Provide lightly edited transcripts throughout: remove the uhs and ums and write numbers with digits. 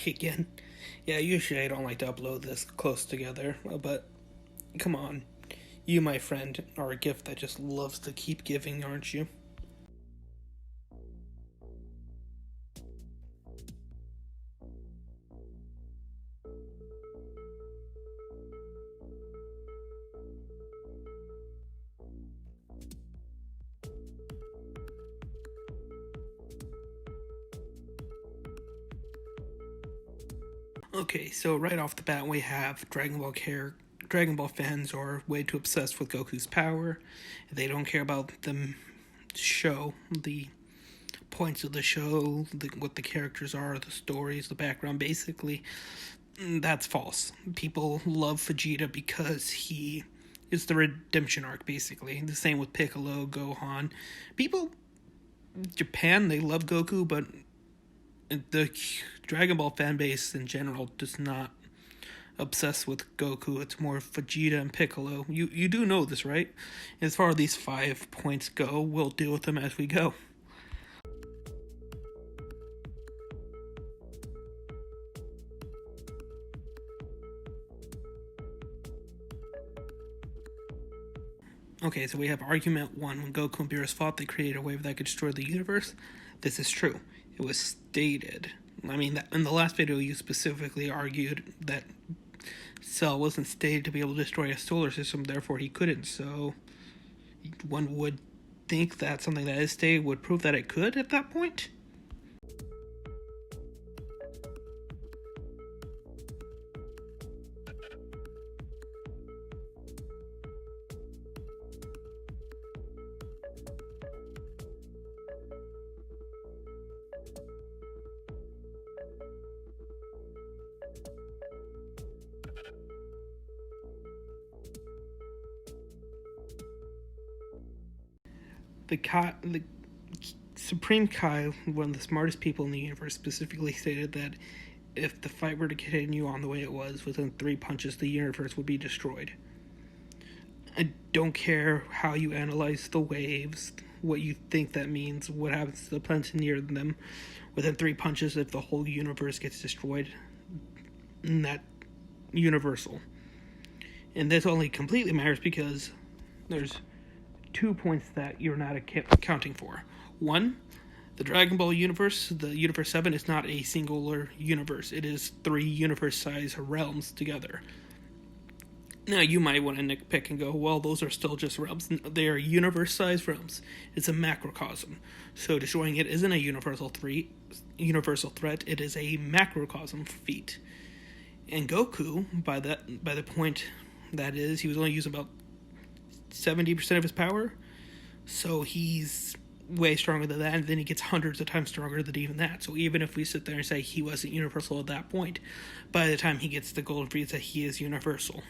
back again. Yeah, usually I don't like to upload this close together, but come on. You, my friend, are a gift that just loves to keep giving, aren't you? Okay, so right off the bat, we have Dragon Ball fans are way too obsessed with Goku's power. They don't care about the show, the points of the show, what the characters are, the stories, the background. Basically, that's false. People love Vegeta because he is the redemption arc, basically. The same with Piccolo, Gohan. People, Japan, they love Goku, but the Dragon Ball fan base in general does not obsess with Goku. It's more Vegeta and Piccolo. You do know this, right? As far as these 5 points go, we'll deal with them as we go. Okay, so we have argument 1. When Goku and Beerus fought, they created a wave that could destroy the universe. This is true. It was stated. I mean, in the last video, you specifically argued that Cell wasn't stated to be able to destroy a solar system, therefore he couldn't. So one would think that something that is stated would prove that it could at that point. The Supreme Kai, one of the smartest people in the universe, specifically stated that if the fight were to continue on the way it was, within 3 punches, the universe would be destroyed. I don't care how you analyze the waves, what you think that means, what happens to the planets near them. Within 3 punches, if the whole universe gets destroyed, that universal. And this only completely matters because there's 2 points that you're not accounting for. 1, the Dragon Ball universe, the Universe 7, is not a singular universe. It is 3 universe-sized realms together. Now, you might want to nitpick and go, well, those are still just realms. They are universe-sized realms. It's a macrocosm. So destroying it isn't a universal threat. It is a macrocosm feat. And Goku, by the point that is, he was only using about 70% of his power, so he's way stronger than that, and then he gets hundreds of times stronger than even that. So even if we sit there and say he wasn't universal at that point, by the time he gets the Golden Frieza, he is universal.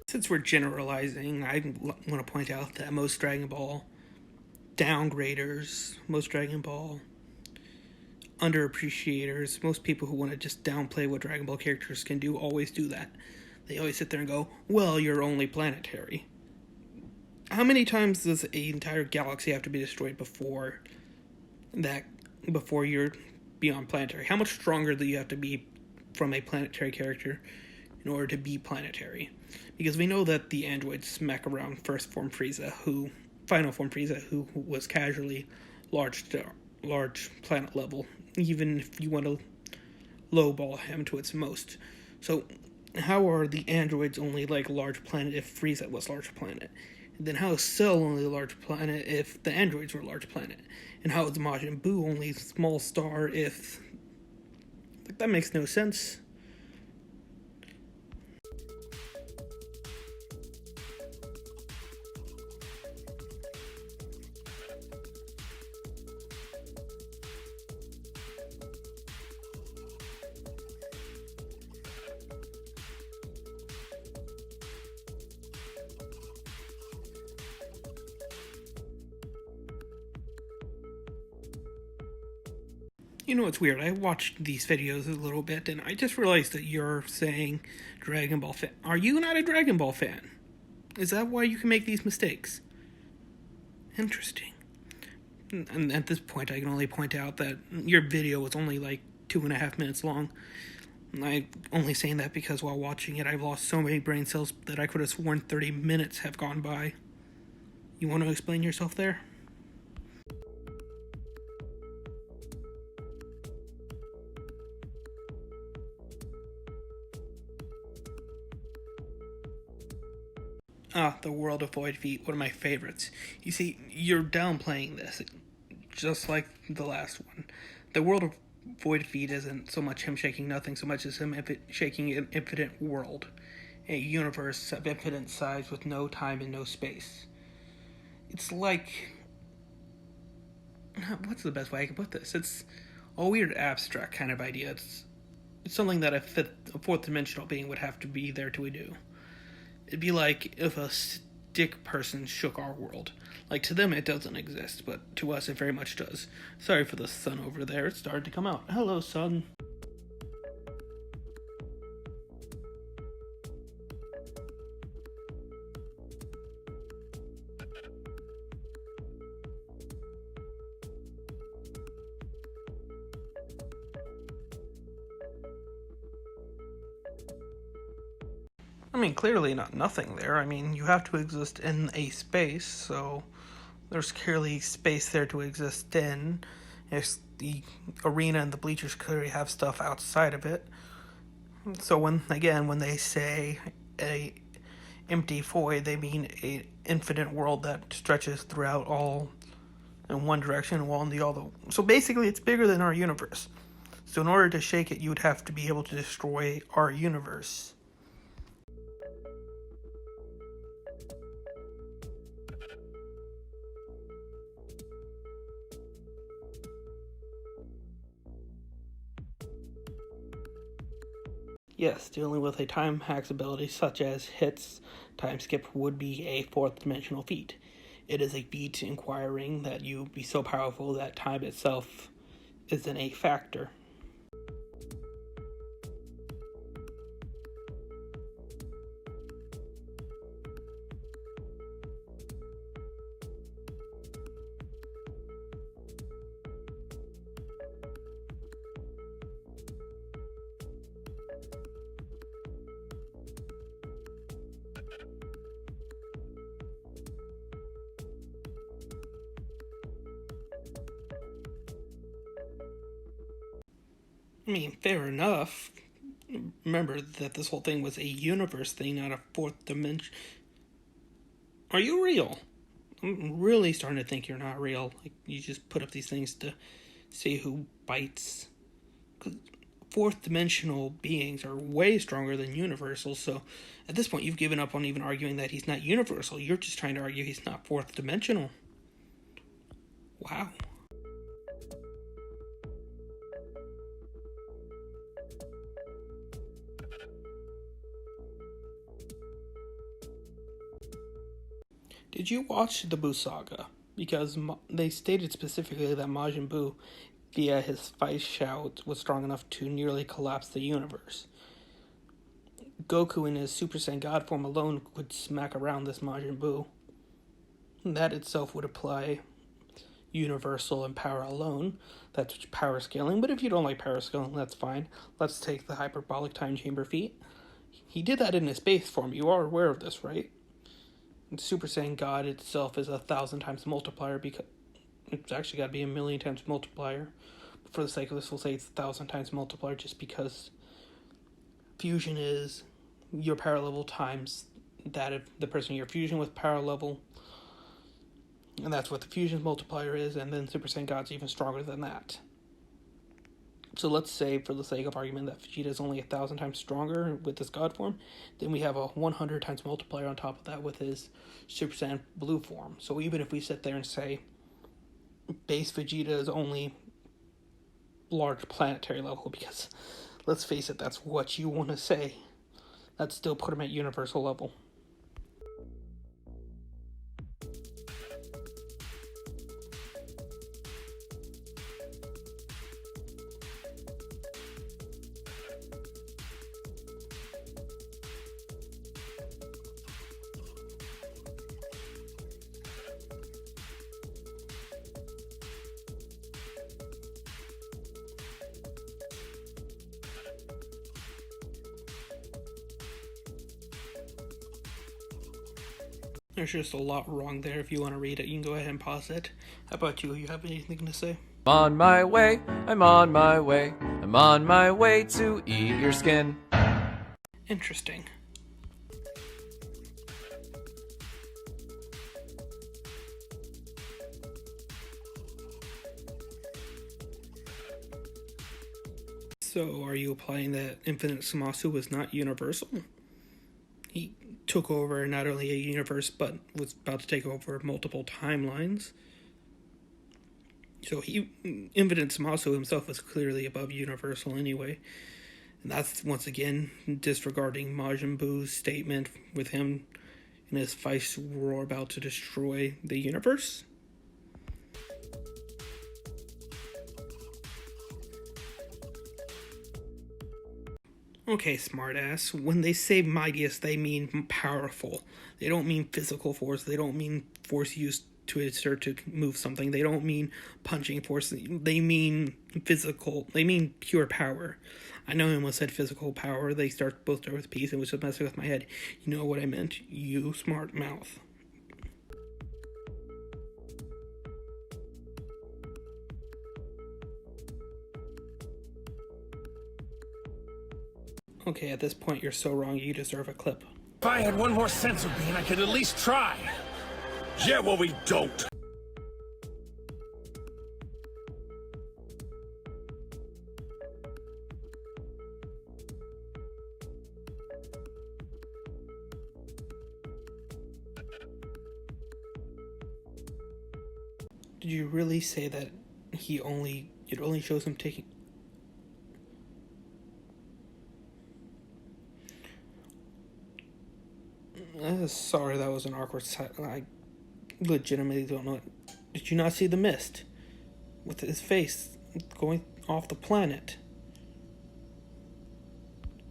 Since we're generalizing, I want to point out that most Dragon Ball downgraders, most Dragon Ball underappreciators, most people who want to just downplay what Dragon Ball characters can do always do that. They always sit there and go, well, you're only planetary. How many times does an entire galaxy have to be destroyed before you're beyond planetary? How much stronger do you have to be from a planetary character in order to be planetary? Because we know that the androids smack around Final Form Frieza, who was casually large planet level, even if you want to lowball him to its most. So how are the androids only like large planet if Frieza was large planet? And then how is Cell only a large planet if the androids were a large planet? And how is Majin Buu only small star if... that makes no sense. You know, it's weird. I watched these videos a little bit, and I just realized that you're saying Dragon Ball fan. Are you not a Dragon Ball fan? Is that why you can make these mistakes? Interesting. And at this point, I can only point out that your video was only like 2.5 minutes long. I'm only saying that because while watching it, I've lost so many brain cells that I could have sworn 30 minutes have gone by. You want to explain yourself there? Ah, the World of Void Feet, one of my favorites. You see, you're downplaying this, just like the last one. The World of Void Feet isn't so much him shaking nothing, so much as him shaking an infinite world. A universe of infinite size with no time and no space. It's like... What's the best way I can put this? It's a weird abstract kind of idea. It's something that a fourth dimensional being would have to be there to do. It'd be like if a stick person shook our world. Like, to them it doesn't exist, but to us it very much does. Sorry for the sun over there, it's starting to come out. Hello, sun. I mean, clearly not nothing there. I mean, you have to exist in a space, so there's clearly space there to exist in. If the arena and the bleachers clearly have stuff outside of it. So when they say a empty void, they mean a infinite world that stretches throughout all in one direction and in the other. So basically, it's bigger than our universe. So in order to shake it, you would have to be able to destroy our universe. Yes, dealing with a time hacks ability such as hits, time skip would be a fourth dimensional feat. It is a feat inquiring that you be so powerful that time itself isn't a factor. I mean, fair enough. Remember that this whole thing was a universe thing, not a fourth dimension. Are you real? I'm really starting to think you're not real. Like, you just put up these things to see who bites. 'Cause fourth dimensional beings are way stronger than universal, so at this point you've given up on even arguing that he's not universal. You're just trying to argue he's not fourth dimensional. Wow. Did you watch the Buu saga? Because they stated specifically that Majin Buu, via his fight shout, was strong enough to nearly collapse the universe. Goku in his Super Saiyan God form alone could smack around this Majin Buu. That itself would apply universal and power alone. That's power scaling, but if you don't like power scaling, that's fine. Let's take the hyperbolic time chamber feat. He did that in his base form. You are aware of this, right? Super Saiyan God itself is 1,000 times multiplier because it's actually got to be 1,000,000 times multiplier. But for the sake of this, we'll say it's 1,000 times multiplier just because fusion is your power level times that of the person you're fusing with power level. And that's what the fusion multiplier is, and then Super Saiyan God's even stronger than that. So let's say, for the sake of argument, that Vegeta is only 1,000 times stronger with this God form. Then we have a 100 times multiplier on top of that with his Super Saiyan Blue form. So even if we sit there and say base Vegeta is only large planetary level, because let's face it, that's what you want to say, that'd still put him at universal level. There's just a lot wrong there. If you want to read it, you can go ahead and pause it. How about you? You have anything to say? I'm on my way, I'm on my way, I'm on my way to eat your skin. Interesting. So, are you implying that Infinite Samasu was not universal? He took over not only a universe, but was about to take over multiple timelines. So, Infinite Samasu himself was clearly above universal anyway. And that's, once again, disregarding Majin Buu's statement with him and his Vice were about to destroy the universe. Okay, smartass. When they say mightiest, they mean powerful. They don't mean physical force. They don't mean force used to exert to move something. They don't mean punching force. They mean physical. They mean pure power. I know I almost said physical power. They both start with P's. It was just messing with my head. You know what I meant? You smart mouth. Okay, at this point, you're so wrong, you deserve a clip. If I had one more sense of being, I could at least try. Yeah, well, we don't. Did you really say that it only shows him taking... Sorry, that was an awkward I legitimately don't know. Did you not see the mist? With his face going off the planet.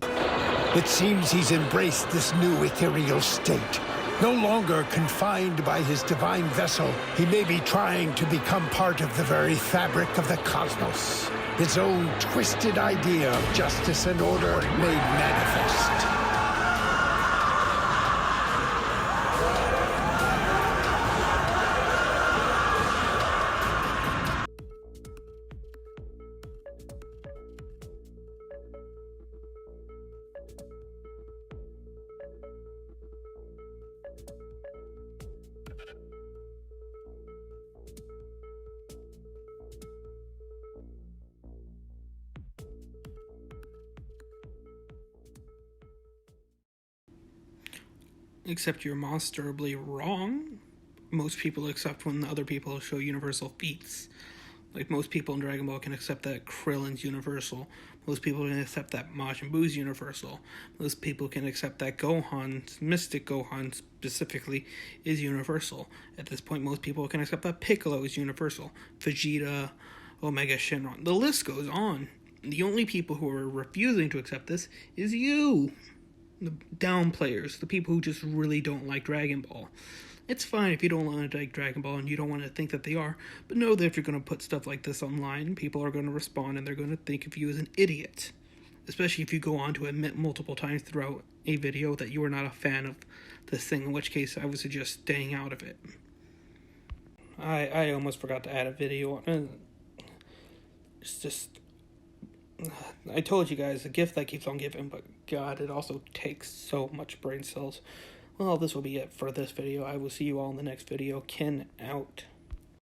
It seems he's embraced this new ethereal state. No longer confined by his divine vessel, he may be trying to become part of the very fabric of the cosmos. His own twisted idea of justice and order made manifest. Except you're monsterably wrong. Most people accept when other people show universal feats. Like, most people in Dragon Ball can accept that Krillin's universal. Most people can accept that Majin Buu's universal. Most people can accept that Gohan's, Mystic Gohan specifically, is universal. At this point, most people can accept that Piccolo is universal. Vegeta, Omega Shenron. The list goes on. The only people who are refusing to accept this is you. The down players, the people who just really don't like Dragon Ball. It's fine if you don't want to like Dragon Ball and you don't want to think that they are, but know that if you're going to put stuff like this online, people are going to respond and they're going to think of you as an idiot. Especially if you go on to admit multiple times throughout a video that you are not a fan of this thing, in which case I would suggest staying out of it. I almost forgot to add a video. It's just... I told you guys, a gift that keeps on giving, but God, it also takes so much brain cells. Well, this will be it for this video. I will see you all in the next video. Ken out.